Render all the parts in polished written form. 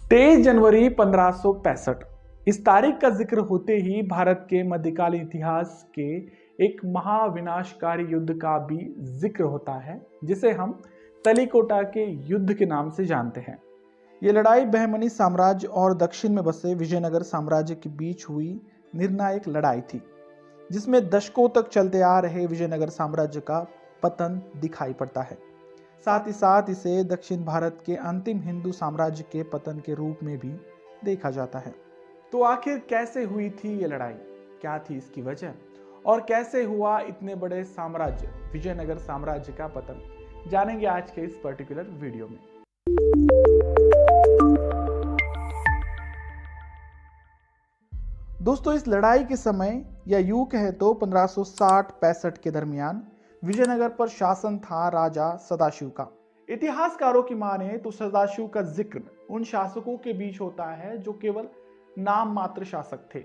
23 जनवरी 1565। इस तारीख का जिक्र होते ही भारत के मध्यकालीन इतिहास के एक महाविनाशकारी युद्ध का भी जिक्र होता है, जिसे हम तलीकोटा के युद्ध के नाम से जानते हैं। ये लड़ाई बहमनी साम्राज्य और दक्षिण में बसे विजयनगर साम्राज्य के बीच हुई निर्णायक लड़ाई थी, जिसमें दशकों तक चलते आ रहे विजयनगर साम्राज्य का पतन दिखाई पड़ता है। साथ ही साथ इसे दक्षिण भारत के अंतिम हिंदू साम्राज्य के पतन के रूप में भी देखा जाता है। तो आखिर कैसे हुई थी ये लड़ाई, क्या थी इसकी वजह, और कैसे हुआ इतने बड़े साम्राज्य विजयनगर साम्राज्य का पतन, जानेंगे आज के इस पर्टिकुलर वीडियो में। दोस्तों, इस लड़ाई के समय या यूं कहे तो 1560-65 के दरमियान विजयनगर पर शासन था राजा सदाशिव का। इतिहासकारों की माने तो सदाशिव का जिक्र उन शासकों के बीच होता है जो केवल नाम मात्र शासक थे।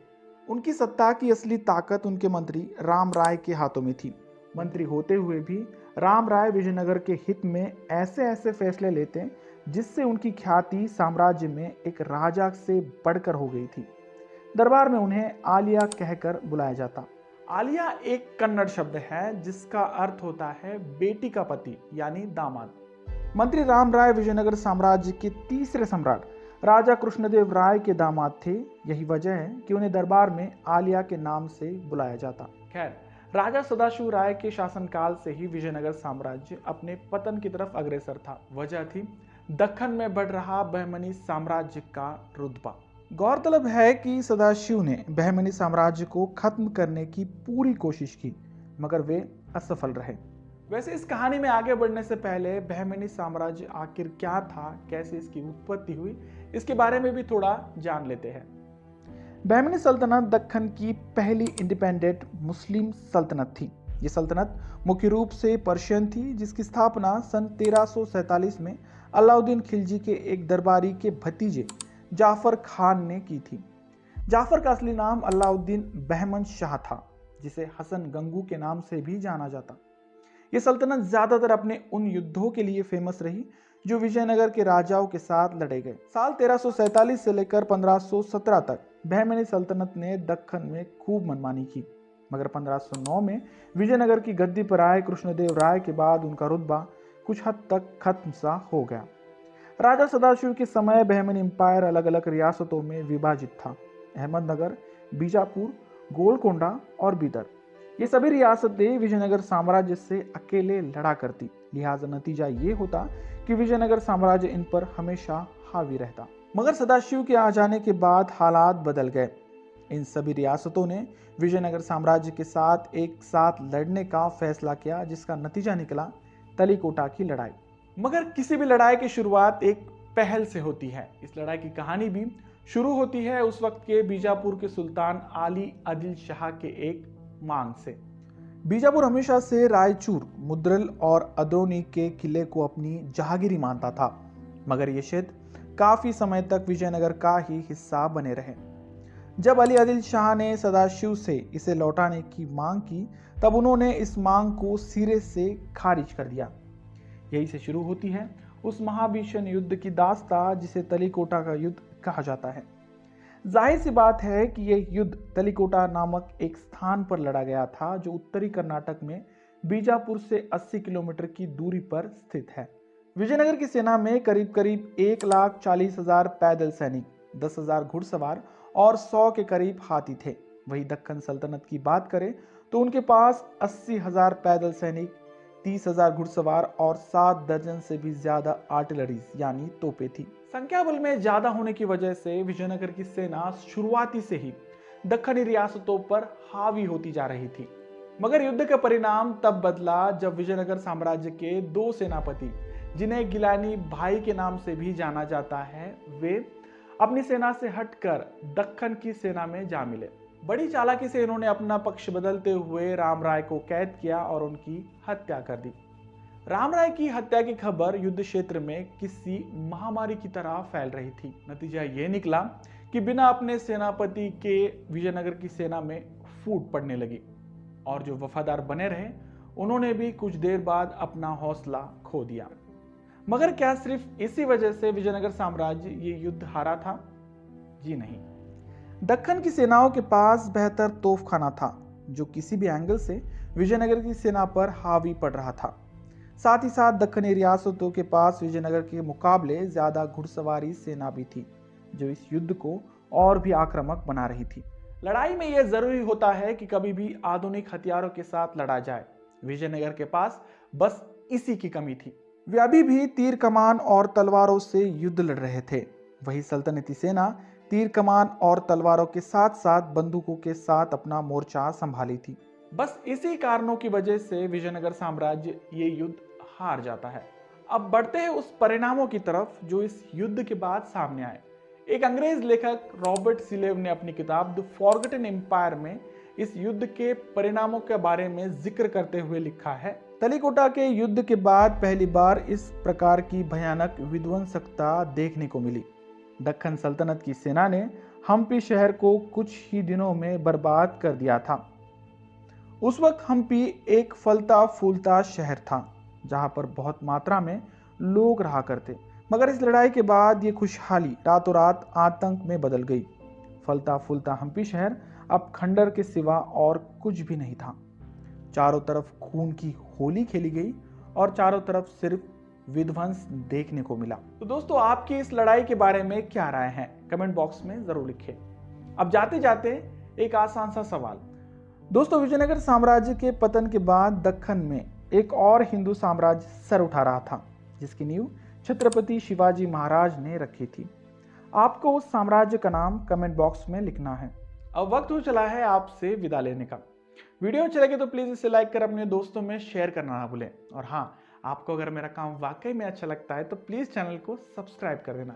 उनकी सत्ता की असली ताकत उनके मंत्री राम राय के हाथों में थी। मंत्री होते हुए भी राम राय विजयनगर के हित में ऐसे ऐसे फैसले लेते जिससे उनकी ख्याति साम्राज्य में एक राजा से बढ़कर हो गई थी। दरबार में उन्हें आलिया कहकर बुलाया जाता। आलिया एक कन्नड़ शब्द है जिसका अर्थ होता है बेटी का पति यानी दामाद। मंत्री राम राय विजयनगर साम्राज्य के तीसरे सम्राट राजा कृष्णदेव राय के दामाद थे। यही वजह है कि उन्हें दरबार में आलिया के नाम से बुलाया जाता। खैर, राजा सदाशिव राय के शासनकाल से ही विजयनगर साम्राज्य अपने पतन की तरफ अग्रसर था। वजह थी दक्कन में बढ़ रहा बहमनी साम्राज्य का रुतबा। गौरतलब है कि सदाशिव ने बहमनी साम्राज्य को खत्म करने की पूरी कोशिश की, मगर वे असफल रहे। वैसे इस कहानी में आगे बढ़ने से पहले बहमनी साम्राज्य आखिर क्या था, कैसे इसकी उत्पत्ति हुई, इसके बारे में भी थोड़ा जान लेते हैं। बहमनी सल्तनत दक्कन की पहली इंडिपेंडेंट मुस्लिम सल्तनत थी। ये सल्तनत मुख्य रूप से पर्शियन थी, जिसकी स्थापना सन 1347 में अलाउद्दीन खिलजी के एक दरबारी के भतीजे जाफर खान ने की थी। जाफर का असली नाम अलाउद्दीन बहमन शाह था, जिसे हसन गंगू के नाम से भी जाना जाता। यह सल्तनत ज्यादातर अपने उन युद्धों के लिए फेमस रही जो विजयनगर के राजाओं के साथ लड़े गए। साल 1347 से लेकर 1517 तक बहमनी सल्तनत ने दक्कन में खूब मनमानी की, मगर 1509 में विजयनगर की गद्दी पर आए कृष्णदेव राय के बाद उनका रुतबा कुछ हद तक खत्म सा हो गया। राजा सदाशिव के समय बहमनी एम्पायर अलग अलग रियासतों में विभाजित था। अहमदनगर, बीजापुर, गोलकोंडा और बीदर, ये सभी रियासतें विजयनगर साम्राज्य से अकेले लड़ा करती। लिहाजा नतीजा ये होता कि विजयनगर साम्राज्य इन पर हमेशा हावी रहता। मगर सदाशिव के आ जाने के बाद हालात बदल गए। इन सभी रियासतों ने विजयनगर साम्राज्य के साथ एक साथ लड़ने का फैसला किया, जिसका नतीजा निकला तलीकोटा की लड़ाई। मगर किसी भी लड़ाई की शुरुआत एक पहल से होती है। इस लड़ाई की कहानी भी शुरू होती है उस वक्त के बीजापुर के सुल्तान आली आदिल शाह के एक मांग से। बीजापुर हमेशा से रायचूर, मुद्रल और अदोनी के किले को अपनी जहागिरी मानता था, मगर ये क्षेत्र काफी समय तक विजयनगर का ही हिस्सा बने रहे। जब अली आदिल शाह ने सदाशिव से इसे लौटाने की मांग की, तब उन्होंने इस मांग को सिरे से खारिज कर दिया। यही से शुरू होती है उस महाभीषण युद्ध की दास्ता जिसे तलीकोटा का युद्ध कहा जाता है। जाहिर सी बात है कि यह युद्ध तलीकोटा नामक एक स्थान पर लड़ा गया था, जो उत्तरी कर्नाटक में बीजापुर से 80 किलोमीटर की दूरी पर स्थित है। विजयनगर की सेना में करीब करीब 1,40,000 पैदल सैनिक, 10,000 घुड़सवार और 100 के करीब हाथी थे। वही दक्कन सल्तनत की बात करें तो उनके पास 80,000 पैदल सैनिक, 30,000 घुड़सवार और 7 दर्जन से भी ज्यादा आर्टिलरीज यानी तोपें थी। संख्या बल में ज्यादा होने की वजह से विजयनगर की सेना शुरुआती से ही दक्कनी रियासतों पर हावी होती जा रही थी। मगर युद्ध का परिणाम तब बदला जब विजयनगर साम्राज्य के दो सेनापति, जिन्हें गिलानी भाई के नाम से भी जाना जाता है, वे अपनी सेना से हटकर दक्कन की सेना में जा मिले। बड़ी चालाकी से इन्होंने अपना पक्ष बदलते हुए राम राय को कैद किया और उनकी हत्या कर दी। राम राय की हत्या की खबर युद्ध क्षेत्र में किसी महामारी की तरह फैल रही थी। नतीजा ये निकला कि बिना अपने सेनापति के विजयनगर की सेना में फूट पड़ने लगी, और जो वफादार बने रहे उन्होंने भी कुछ देर बाद अपना हौसला खो दिया। मगर क्या सिर्फ इसी वजह से विजयनगर साम्राज्य ये युद्ध हारा था? जी नहीं। दक्कन की सेनाओं के पास बेहतर तोपखाना था जो किसी भी एंगल से विजयनगर की सेना पर हावी पड़ रहा था। साथ ही साथ दक्कनी रियासतों के पास विजयनगर के मुकाबले ज्यादा घुड़सवारी सेना भी थी जो इस युद्ध को और भी आक्रामक बना रही थी। लड़ाई में यह जरूरी होता है कि कभी भी आधुनिक हथियारों के साथ लड़ा जाए। विजयनगर के पास बस इसी की कमी थी। वे अभी भी तीर कमान और तलवारों से युद्ध लड़ रहे थे। वही सल्तनती सेना तीर कमान और तलवारों के साथ साथ बंदूकों के साथ अपना मोर्चा संभाली थी। बस इसी कारणों की वजह से विजयनगर साम्राज्य ये युद्ध हार जाता है। अब बढ़ते हैं उस परिणामों की तरफ जो इस युद्ध के बाद सामने आए। एक अंग्रेज लेखक रॉबर्ट सिलेव ने अपनी किताब द फॉरगॉटन एम्पायर में इस युद्ध के परिणामों के बारे में जिक्र करते हुए लिखा है, तलीकोटा के युद्ध के बाद पहली बार इस प्रकार की भयानक विध्वंसकता देखने को मिली। दक्कन सल्तनत की सेना ने हम्पी शहर को कुछ ही दिनों में बर्बाद कर दिया था। उस वक्त हम्पी एक फलता फूलता शहर था जहां पर बहुत मात्रा में लोग रहा करते, मगर इस लड़ाई के बाद ये खुशहाली रातों रात आतंक में बदल गई। फलता फूलता हम्पी शहर अब खंडर के सिवा और कुछ भी नहीं था। चारों तरफ खून की होली खेली गई और चारों तरफ सिर्फ विध्वंस देखने को मिला। तो दोस्तों, आपकी इस लड़ाई के बारे में क्या राय है? कमेंट बॉक्स में जरूर लिखें। अब जाते जाते एक आसान सा सवाल। दोस्तों, विजयनगर साम्राज्य के पतन के बाद दक्कन में एक और हिंदू साम्राज्य सर उठा रहा था जिसकी नींव छत्रपति शिवाजी महाराज ने रखी थी। आपको उस साम्राज्य का नाम कमेंट बॉक्स में लिखना है। अब वक्त हो चला है आपसे विदा लेने का। वीडियो अच्छी लगे तो प्लीज इसे लाइक कर अपने दोस्तों में शेयर करना ना भूलें। और हाँ, आपको अगर मेरा काम वाकई में अच्छा लगता है तो प्लीज चैनल को सब्सक्राइब कर देना।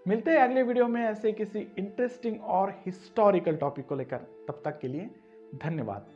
मिलते हैं अगले वीडियो में ऐसे किसी इंटरेस्टिंग और हिस्टोरिकल टॉपिक को लेकर। तब तक के लिए धन्यवाद।